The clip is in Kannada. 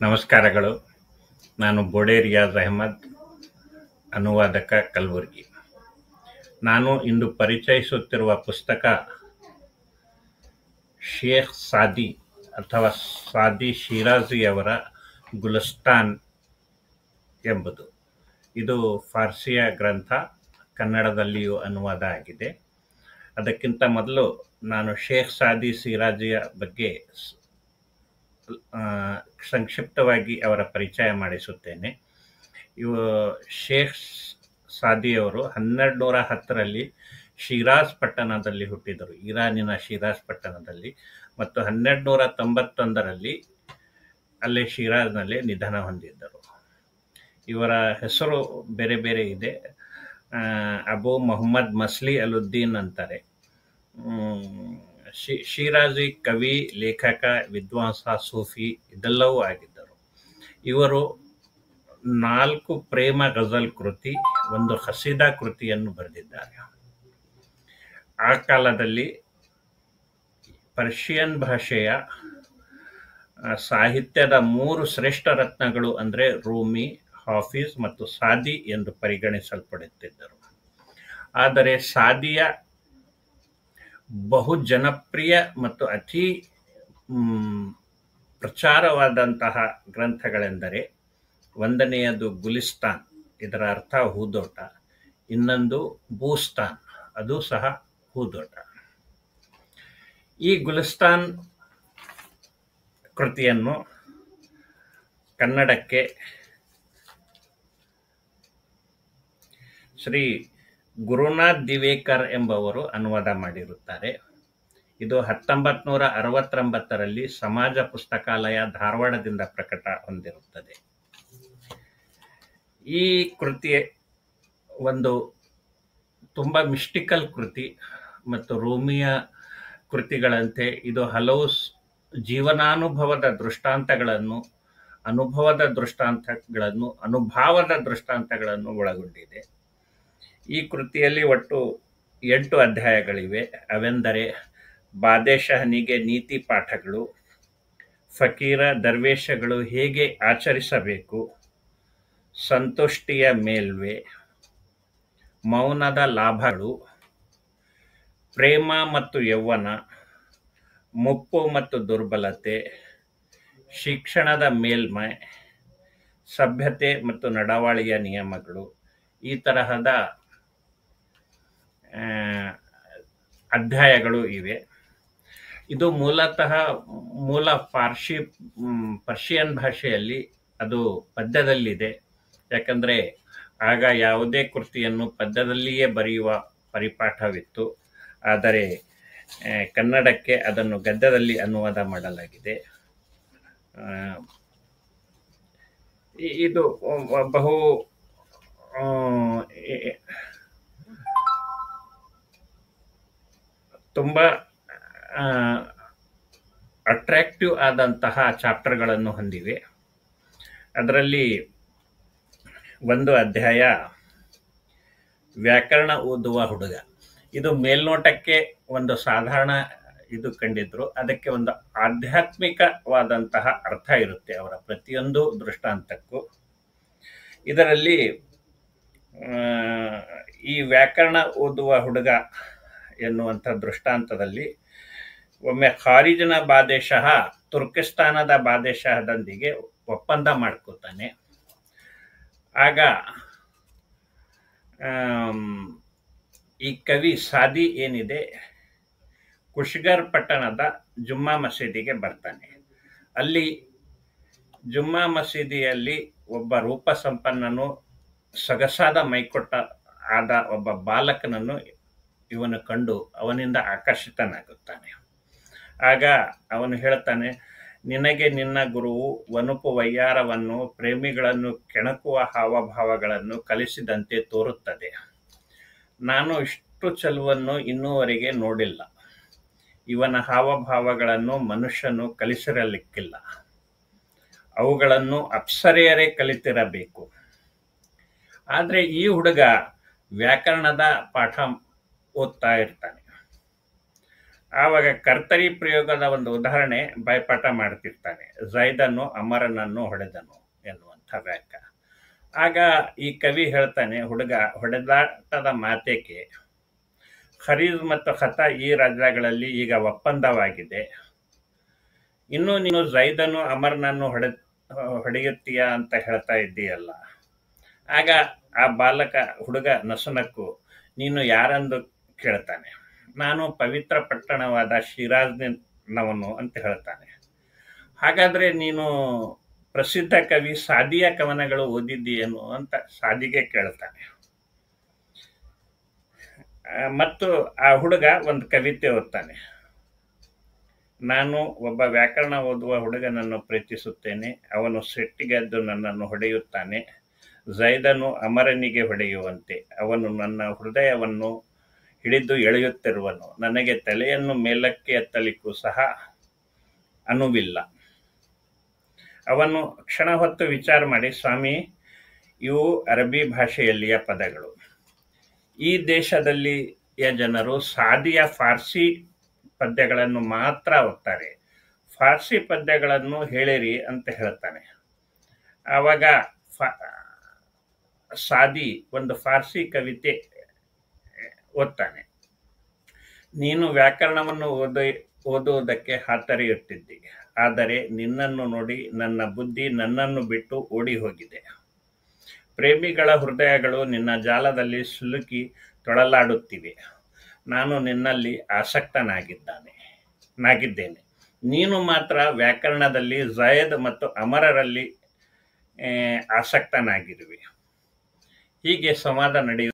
ನಮಸ್ಕಾರಗಳು. ನಾನು ಬೋಡೆ ರಿಯಾಜ್ ಅಹಮದ್, ಅನುವಾದಕ, ಕಲಬುರಗಿ. ನಾನು ಇಂದು ಪರಿಚಯಿಸುತ್ತಿರುವ ಪುಸ್ತಕ ಶೇಖ್ ಸಾದಿ ಅಥವಾ ಸಾದಿ ಶಿರಾಜಿಯವರ ಗುಲಿಸ್ತಾನ್ ಎಂಬುದು. ಇದು ಫಾರ್ಸಿಯ ಗ್ರಂಥ, ಕನ್ನಡದಲ್ಲಿಯೂ ಅನುವಾದ ಆಗಿದೆ. ಅದಕ್ಕಿಂತ ಮೊದಲು ನಾನು ಶೇಖ್ ಸಾದಿ ಶಿರಾಜಿಯ ಬಗ್ಗೆ ಸಂಕ್ಷಿಪ್ತವಾಗಿ ಅವರ ಪರಿಚಯ ಮಾಡಿಸುತ್ತೇನೆ. ಶೇಖ್ ಸಾದಿಯವರು 1210ರಲ್ಲಿ ಶಿರಾಜ್ ಪಟ್ಟಣದಲ್ಲಿ ಹುಟ್ಟಿದರು, ಇರಾನಿನ ಶಿರಾಜ್ ಪಟ್ಟಣದಲ್ಲಿ, ಮತ್ತು 1291ರಲ್ಲಿ ಅಲ್ಲೇ ಶಿರಾಜ್ನಲ್ಲಿ ನಿಧನ ಹೊಂದಿದ್ದರು. ಇವರ ಹೆಸರು ಬೇರೆ ಬೇರೆ ಇದೆ. ಅಬು ಮೊಹಮ್ಮದ್ ಮಸ್ಲಿ ಅಲುದ್ದೀನ್ ಅಂತಾರೆ. ಶಿರಾಜಿ ಕವಿ, ಲೇಖಕ, ವಿದ್ವಾಂಸ, ಸೂಫಿ ಇದೆಲ್ಲವೂ ಆಗಿದ್ದರು. ಇವರು 4 ಪ್ರೇಮ ಗಜಲ್ ಕೃತಿ, 1 ಹಸೀದಾ ಕೃತಿಯನ್ನು ಬರೆದಿದ್ದಾರೆ. ಆ ಕಾಲದಲ್ಲಿ ಪರ್ಷಿಯನ್ ಭಾಷೆಯ ಸಾಹಿತ್ಯದ 3 ಶ್ರೇಷ್ಠ ರತ್ನಗಳು ಅಂದರೆ ರೂಮಿ, ಹಾಫೀಜ್ ಮತ್ತು ಸಾದಿ ಎಂದು ಪರಿಗಣಿಸಲ್ಪಡುತ್ತಿದ್ದರು. ಆದರೆ ಸಾದಿಯ ಬಹು ಜನಪ್ರಿಯ ಮತ್ತು ಅತಿ ಪ್ರಚಾರವಾದಂತಹ ಗ್ರಂಥಗಳೆಂದರೆ, 1ನೆಯದು ಗುಲಿಸ್ತಾನ್, ಇದರ ಅರ್ಥ ಹೂದೋಟ. ಇನ್ನೊಂದು ಬೂಸ್ತಾನ್, ಅದು ಸಹ ಹೂದೋಟ. ಈ ಗುಲಿಸ್ತಾನ್ ಕೃತಿಯನ್ನು ಕನ್ನಡಕ್ಕೆ ಶ್ರೀ ಗುರುನಾಥ್ ದಿವೇಕರ್ ಎಂಬವರು ಅನುವಾದ ಮಾಡಿರುತ್ತಾರೆ. ಇದು 1969ರಲ್ಲಿ ಸಮಾಜ ಪುಸ್ತಕಾಲಯ, ಧಾರವಾಡದಿಂದ ಪ್ರಕಟ ಹೊಂದಿರುತ್ತದೆ. ಈ ಕೃತಿ ಒಂದು ತುಂಬ ಮಿಸ್ಟಿಕಲ್ ಕೃತಿ ಮತ್ತು ರೂಮಿಯ ಕೃತಿಗಳಂತೆ ಇದು ಹಲವು ಜೀವನಾನುಭವದ ದೃಷ್ಟಾಂತಗಳನ್ನು, ಅನುಭಾವದ ದೃಷ್ಟಾಂತಗಳನ್ನು ಒಳಗೊಂಡಿದೆ. ಈ ಕೃತಿಯಲ್ಲಿ ಒಟ್ಟು 8 ಅಧ್ಯಾಯಗಳಿವೆ. ಅವೆಂದರೆ ಬಾದೇಶಹನಿಗೆ ನೀತಿ ಪಾಠಗಳು, ಫಕೀರ ದರ್ವೇಶಗಳು ಹೇಗೆ ಆಚರಿಸಬೇಕು, ಸಂತುಷ್ಟಿಯ ಮೇಲ್ವೆ, ಮೌನದ ಲಾಭಗಳು, ಪ್ರೇಮ ಮತ್ತು ಯೌವನ, ಮುಪ್ಪು ಮತ್ತು ದುರ್ಬಲತೆ, ಶಿಕ್ಷಣದ ಮೇಲ್ಮೈ, ಸಭ್ಯತೆ ಮತ್ತು ನಡವಳಿಕೆಯ ನಿಯಮಗಳು, ಈ ತರಹದ ಅಧ್ಯಾಯಗಳು ಇವೆ. ಇದು ಮೂಲತಃ ಮೂಲ ಪರ್ಷಿಯನ್ ಭಾಷೆಯಲ್ಲಿ ಅದು ಪದ್ಯದಲ್ಲಿದೆ. ಯಾಕಂದರೆ ಆಗ ಯಾವುದೇ ಕೃತಿಯನ್ನು ಪದ್ಯದಲ್ಲಿಯೇ ಬರೆಯುವ ಪರಿಪಾಠವಿತ್ತು. ಆದರೆ ಕನ್ನಡಕ್ಕೆ ಅದನ್ನು ಗದ್ಯದಲ್ಲಿ ಅನುವಾದ ಮಾಡಲಾಗಿದೆ. ಇದು ಬಹು ತುಂಬ ಅಟ್ರಾಕ್ಟಿವ್ ಆದಂತಹ ಚಾಪ್ಟರ್ಗಳನ್ನು ಹೊಂದಿವೆ. ಅದರಲ್ಲಿ ಒಂದು ಅಧ್ಯಾಯ ವ್ಯಾಕರಣ ಓದುವ ಹುಡುಗ. ಇದು ಮೇಲ್ನೋಟಕ್ಕೆ ಒಂದು ಸಾಧಾರಣ ಇದು ಕಂಡಿದ್ರು, ಅದಕ್ಕೆ ಒಂದು ಆಧ್ಯಾತ್ಮಿಕವಾದಂತಹ ಅರ್ಥ ಇರುತ್ತೆ ಅವರ ಪ್ರತಿಯೊಂದು ದೃಷ್ಟಾಂತಕ್ಕೂ. ಇದರಲ್ಲಿ ಈ ವ್ಯಾಕರಣ ಓದುವ ಹುಡುಗ ಎನ್ನುವಂಥ ದೃಷ್ಟಾಂತದಲ್ಲಿ ಒಮ್ಮೆ ಖಾರಿಜ್ನ ಬಾದೇಶಃ ತುರ್ಕಿಸ್ತಾನದ ಬಾದೇಶಹದೊಂದಿಗೆ ಒಪ್ಪಂದ ಮಾಡ್ಕೋತಾನೆ. ಆಗ ಈ ಕವಿ ಸಾದಿ ಏನಿದೆ, ಕುಶ್ಗರ್ ಪಟ್ಟಣದ ಜುಮ್ಮಾ ಮಸೀದಿಗೆ ಬರ್ತಾನೆ. ಅಲ್ಲಿ ಜುಮ್ಮಾ ಮಸೀದಿಯಲ್ಲಿ ಒಬ್ಬ ರೂಪ ಸಂಪನ್ನನು, ಸೊಗಸಾದ ಮೈಕೊಟ್ಟ ಆದ ಒಬ್ಬ ಬಾಲಕನನ್ನು ಇವನು ಕಂಡು ಅವನಿಂದ ಆಕರ್ಷಿತನಾಗುತ್ತಾನೆ. ಆಗ ಅವನು ಹೇಳ್ತಾನೆ, ನಿನಗೆ ನಿನ್ನ ಗುರುವು ವನುಪು ವಯ್ಯಾರವನ್ನು, ಪ್ರೇಮಿಗಳನ್ನು ಕೆಣಕುವ ಹಾವಭಾವಗಳನ್ನು ಕಲಿಸಿದಂತೆ ತೋರುತ್ತದೆ. ನಾನು ಇಷ್ಟು ಚೆಲುವನ್ನು ಇನ್ನೂವರೆಗೆ ನೋಡಿಲ್ಲ. ಇವನ ಹಾವಭಾವಗಳನ್ನು ಮನುಷ್ಯನು ಕಲಿಸಿರಲಿಕ್ಕಿಲ್ಲ. ಅವುಗಳನ್ನು ಅಪ್ಸರೆಯರೇ ಕಲಿತಿರಬೇಕು. ಆದರೆ ಈ ಹುಡುಗ ವ್ಯಾಕರಣದ ಪಾಠ ಓದ್ತಾ ಇರ್ತಾನೆ. ಆವಾಗ ಕರ್ತರಿ ಪ್ರಯೋಗದ ಒಂದು ಉದಾಹರಣೆ ಬಾಯ್ಪಾಠ ಮಾಡ್ತಿರ್ತಾನೆ. ಝೈದನ್ನು ಅಮರನನ್ನು ಹೊಡೆದನು ಎನ್ನುವಂಥ ವ್ಯಾಖ್ಯ. ಆಗ ಈ ಕವಿ ಹೇಳ್ತಾನೆ, ಹುಡುಗ ಹೊಡೆದಾಟದ ಮಾತೇಕೆ, ಖರೀದ್ ಮತ್ತು ಖತ ಈ ರಾಜ್ಯಗಳಲ್ಲಿ ಈಗ ಒಪ್ಪಂದವಾಗಿದೆ, ಇನ್ನು ನೀನು ಝೈದನ್ನು ಅಮರನನ್ನು ಹೊಡೆಯುತ್ತೀಯ ಅಂತ ಹೇಳ್ತಾ ಇದ್ದೀಯಲ್ಲ. ಆಗ ಆ ಹುಡುಗ ನಸುನಕ್ಕು ನೀನು ಯಾರೆಂದು ಕೇಳ್ತಾನೆ. ನಾನು ಪವಿತ್ರ ಪಟ್ಟಣವಾದ ಶಿರಾಜ್ನವನು ಅಂತ ಹೇಳ್ತಾನೆ. ಹಾಗಾದ್ರೆ ನೀನು ಪ್ರಸಿದ್ಧ ಕವಿ ಸಾದಿಯ ಕವನಗಳು ಓದಿದ್ದೀಯೇನು ಅಂತ ಸಾದಿಗೆ ಕೇಳ್ತಾನೆ. ಮತ್ತು ಆ ಹುಡುಗ ಒಂದು ಕವಿತೆ ಓದ್ತಾನೆ. ನಾನು ಒಬ್ಬ ವ್ಯಾಕರಣ ಓದುವ ಹುಡುಗನನ್ನು ಪ್ರೀತಿಸುತ್ತೇನೆ, ಅವನು ಸಿಟ್ಟಿಗೆದ್ದು ನನ್ನನ್ನು ಹೊಡೆಯುತ್ತಾನೆ. ಝೈದನು ಅಮರನಿಗೆ ಹೊಡೆಯುವಂತೆ ಅವನು ನನ್ನ ಹೃದಯವನ್ನು ಹಿಡಿದು ಎಳೆಯುತ್ತಿರುವನು. ನನಗೆ ತಲೆಯನ್ನು ಮೇಲಕ್ಕೆ ಎತ್ತಲಿಕ್ಕೂ ಸಹ ಅನುವಿಲ್ಲ. ಅವನು ಕ್ಷಣ ಹೊತ್ತು ವಿಚಾರ ಮಾಡಿ, ಸ್ವಾಮಿ, ಇವು ಅರಬ್ಬಿ ಭಾಷೆಯಲ್ಲಿಯ ಪದಗಳು. ಈ ದೇಶದಲ್ಲಿಯ ಜನರು ಸಾದಿಯ ಫಾರ್ಸಿ ಪದ್ಯಗಳನ್ನು ಮಾತ್ರ ಓದ್ತಾರೆ. ಫಾರ್ಸಿ ಪದ್ಯಗಳನ್ನು ಹೇಳಿರಿ ಅಂತ ಹೇಳ್ತಾನೆ. ಆವಾಗ ಸಾದಿ ಒಂದು ಫಾರ್ಸಿ ಕವಿತೆ ಓದ್ತಾನೆ. ನೀನು ವ್ಯಾಕರಣವನ್ನು ಓದುವುದಕ್ಕೆ ಹಾತೊರೆಯುತ್ತಿದ್ದಿ, ಆದರೆ ನಿನ್ನನ್ನು ನೋಡಿ ನನ್ನ ಬುದ್ಧಿ ನನ್ನನ್ನು ಬಿಟ್ಟು ಓಡಿ ಹೋಗಿದೆ. ಪ್ರೇಮಿಗಳ ಹೃದಯಗಳು ನಿನ್ನ ಜಾಲದಲ್ಲಿ ಸಿಲುಕಿ ತೊಳಲಾಡುತ್ತಿವೆ. ನಾನು ನಿನ್ನಲ್ಲಿ ಆಸಕ್ತನಾಗಿದ್ದೇನೆ. ನೀನು ಮಾತ್ರ ವ್ಯಾಕರಣದಲ್ಲಿ ಝೈದ್ ಮತ್ತು ಅಮರರಲ್ಲಿ ಆಸಕ್ತನಾಗಿರುವೆ. ಹೀಗೆ ಸಂವಾದ ನಡೆಯುತ್ತದೆ.